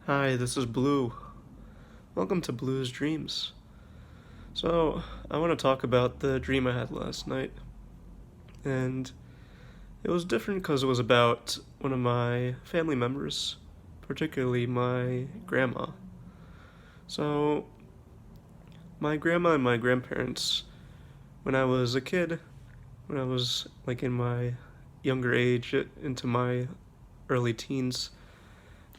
Hi, this is Blue. Welcome to Blue's Dreams. So, I want to talk about the dream I had last night. And it was different because it was about one of my family members, particularly my grandma. So, my grandma and my grandparents, when I was a kid, when I was like in my younger age, into my early teens,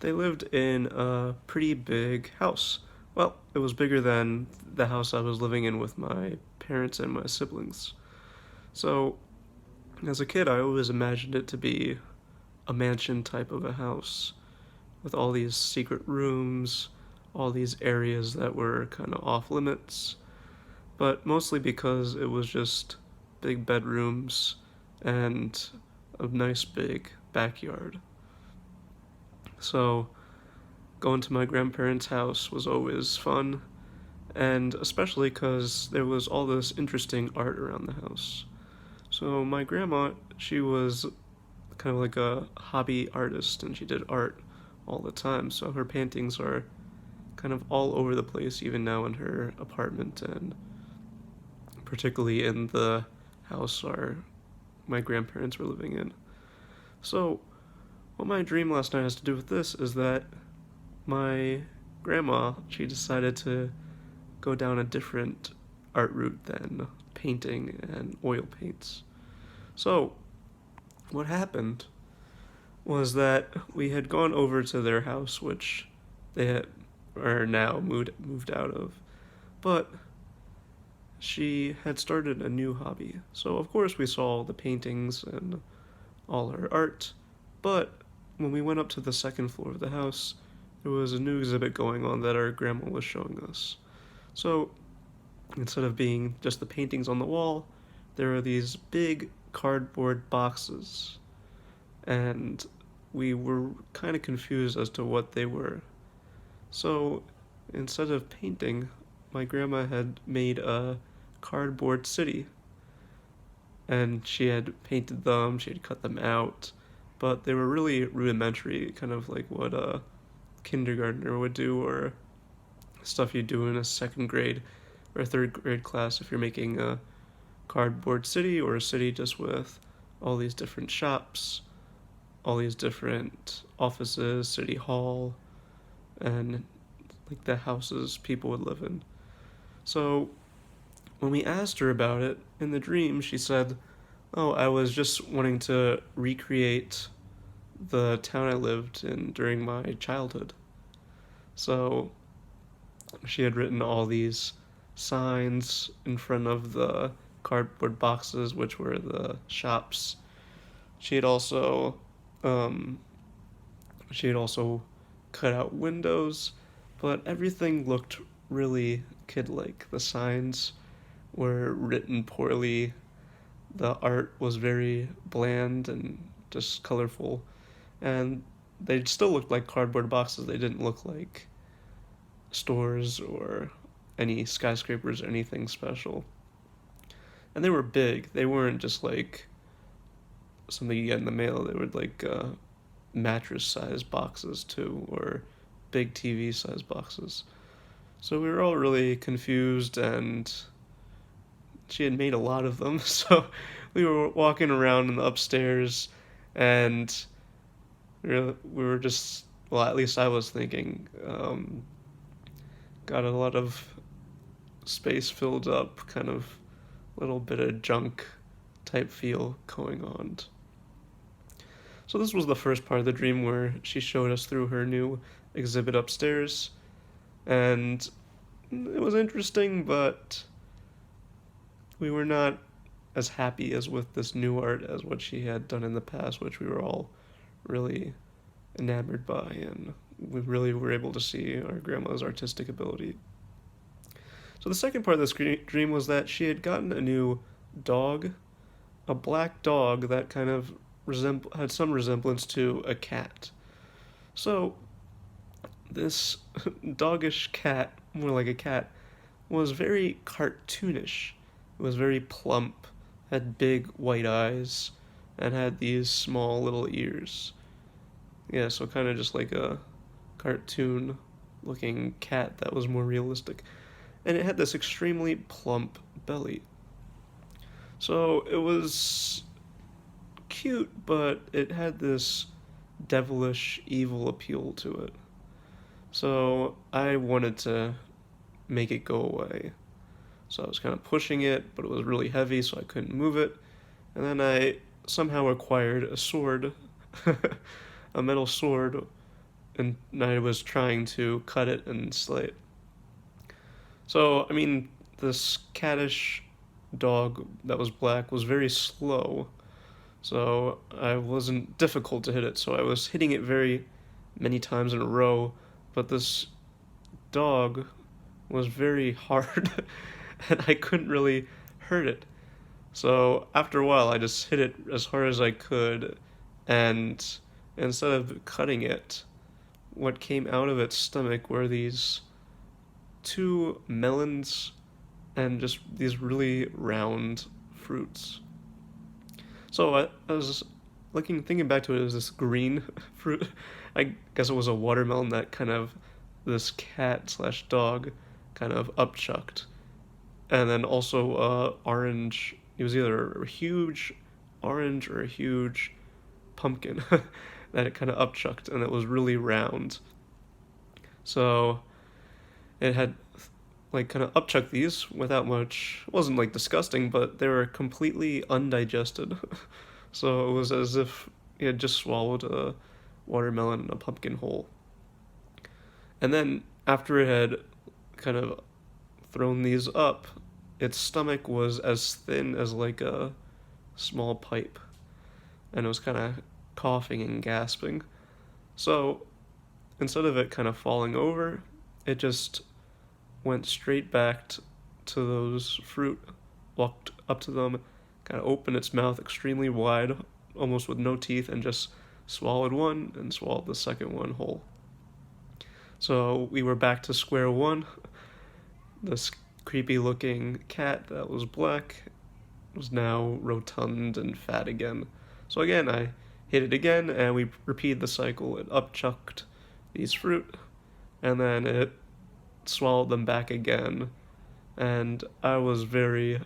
they lived in a pretty big house. Well, it was bigger than the house I was living in with my parents and my siblings. So, as a kid, I always imagined it to be a mansion type of a house with all these secret rooms, all these areas that were kind of off limits, but mostly because it was just big bedrooms and a nice big backyard. So, going to my grandparents' house was always fun, and especially because there was all this interesting art around the house. So my grandma, she was kind of like a hobby artist, and she did art all the time. So her paintings are kind of all over the place, even now in her apartment, and particularly in the house my grandparents were living in. So what my dream last night has to do with this is that my grandma, she decided to go down a different art route than painting and oil paints. So, what happened was that we had gone over to their house, which they are now moved out of, but she had started a new hobby. So, of course, we saw the paintings and all her art, but when we went up to the second floor of the house, there was a new exhibit going on that our grandma was showing us. So, instead of being just the paintings on the wall, there are these big cardboard boxes. And we were kind of confused as to what they were. So, instead of painting, my grandma had made a cardboard city. And she had painted them, she had cut them out, but they were really rudimentary, kind of like what a kindergartner would do, or stuff you do in a second grade or third grade class if you're making a cardboard city or a city just with all these different shops, all these different offices, city hall, and like the houses people would live in. So when we asked her about it in the dream, she said, "Oh, I was just wanting to recreate the town I lived in during my childhood." So she had written all these signs in front of the cardboard boxes, which were the shops. She had also, um, she had also cut out windows, but everything looked really kid-like. The signs were written poorly. The art was very bland and just colorful, and they still looked like cardboard boxes. They didn't look like stores or any skyscrapers or anything special. And they were big. They weren't just like something you get in the mail. They were like mattress size boxes too, or big TV size boxes. So we were all really confused, and she had made a lot of them. So we were walking around in the upstairs, and we were just, well, at least I was thinking, got a lot of space filled up, kind of little bit of junk type feel going on. So this was the first part of the dream where she showed us through her new exhibit upstairs, and it was interesting, but we were not as happy as with this new art as what she had done in the past, which we were all really enamored by, and we really were able to see our grandma's artistic ability. So the second part of this dream was that she had gotten a new dog, a black dog that kind of had some resemblance to a cat. So this doggish cat, more like a cat, was very cartoonish. It was very plump, had big white eyes, and had these small little ears. Yeah, so kind of just like a cartoon looking cat that was more realistic. And it had this extremely plump belly. So it was cute, but it had this devilish, evil appeal to it. So I wanted to make it go away. So I was kind of pushing it, but it was really heavy, so I couldn't move it. And then I somehow acquired a sword, a metal sword, and I was trying to cut it and slay it. So, I mean, this cattish dog that was black was very slow, so I wasn't difficult to hit it, so I was hitting it very many times in a row, but this dog was very hard, and I couldn't really hurt it. So after a while, I just hit it as hard as I could, and instead of cutting it, what came out of its stomach were these two melons and just these really round fruits. So I was thinking back to it as this green fruit. I guess it was a watermelon that kind of this cat slash dog kind of upchucked, and then also orange. It was either a huge orange or a huge pumpkin that it kind of upchucked, and it was really round. So it had like kind of upchucked these without much. It wasn't like disgusting, but they were completely undigested. So it was as if it had just swallowed a watermelon and a pumpkin whole. And then after it had kind of thrown these up, its stomach was as thin as like a small pipe, and it was kind of coughing and gasping. So instead of it kind of falling over, it just went straight back to those fruit, walked up to them, kind of opened its mouth extremely wide, almost with no teeth, and just swallowed one and swallowed the second one whole. So we were back to square one. This creepy looking cat that was black was now rotund and fat again. So again, I hit it again, and we repeated the cycle. It upchucked these fruit, and then it swallowed them back again. And I was very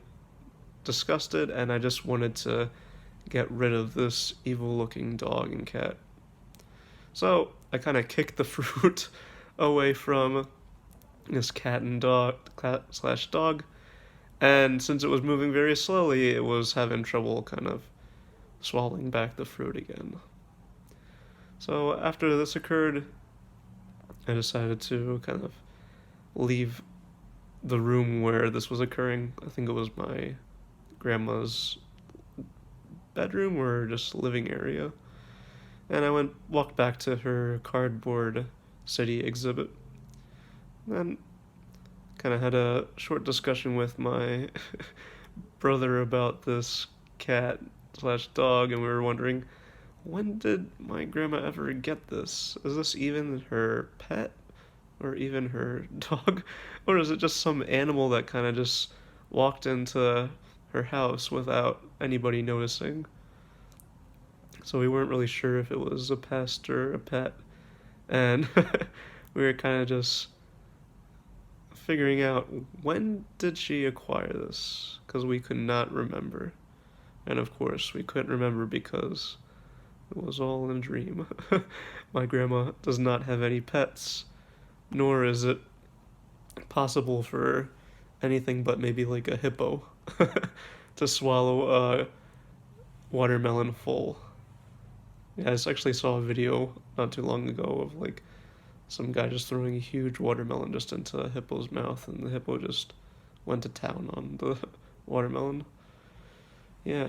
disgusted, and I just wanted to get rid of this evil looking dog and cat. So I kind of kicked the fruit away from this cat and cat slash dog, and since it was moving very slowly, it was having trouble kind of swallowing back the fruit again. So after this occurred, I decided to kind of leave the room where this was occurring. I think it was my grandma's bedroom or just living area. And I walked back to her cardboard city exhibit. Then kind of had a short discussion with my brother about this cat slash dog, and we were wondering, when did my grandma ever get this? Is this even her pet? Or even her dog? Or is it just some animal that kind of just walked into her house without anybody noticing? So we weren't really sure if it was a pest or a pet. And we were kind of just figuring out, when did she acquire this? Because we could not remember. And of course, we couldn't remember because it was all in a dream. My grandma does not have any pets, nor is it possible for anything but maybe like a hippo to swallow a watermelon full. Yeah, I actually saw a video not too long ago of like some guy just throwing a huge watermelon just into a hippo's mouth, and the hippo just went to town on the watermelon. Yeah.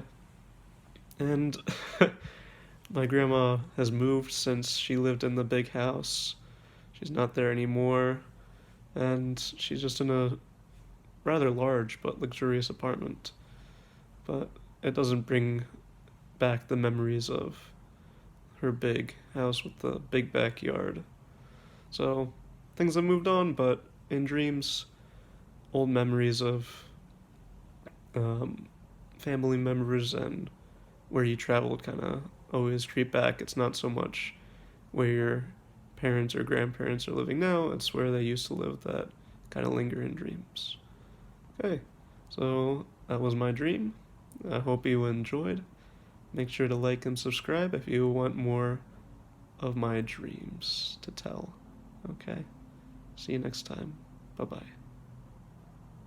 And my grandma has moved since she lived in the big house. She's not there anymore, and she's just in a rather large but luxurious apartment. But it doesn't bring back the memories of her big house with the big backyard. So things have moved on, but in dreams, old memories of family members and where you traveled kind of always creep back. It's not so much where you're parents or grandparents are living now, it's where they used to live that kind of linger in dreams. Okay, so that was my dream. I hope you enjoyed. Make sure to like and subscribe if you want more of my dreams to tell. Okay, see you next time. Bye bye.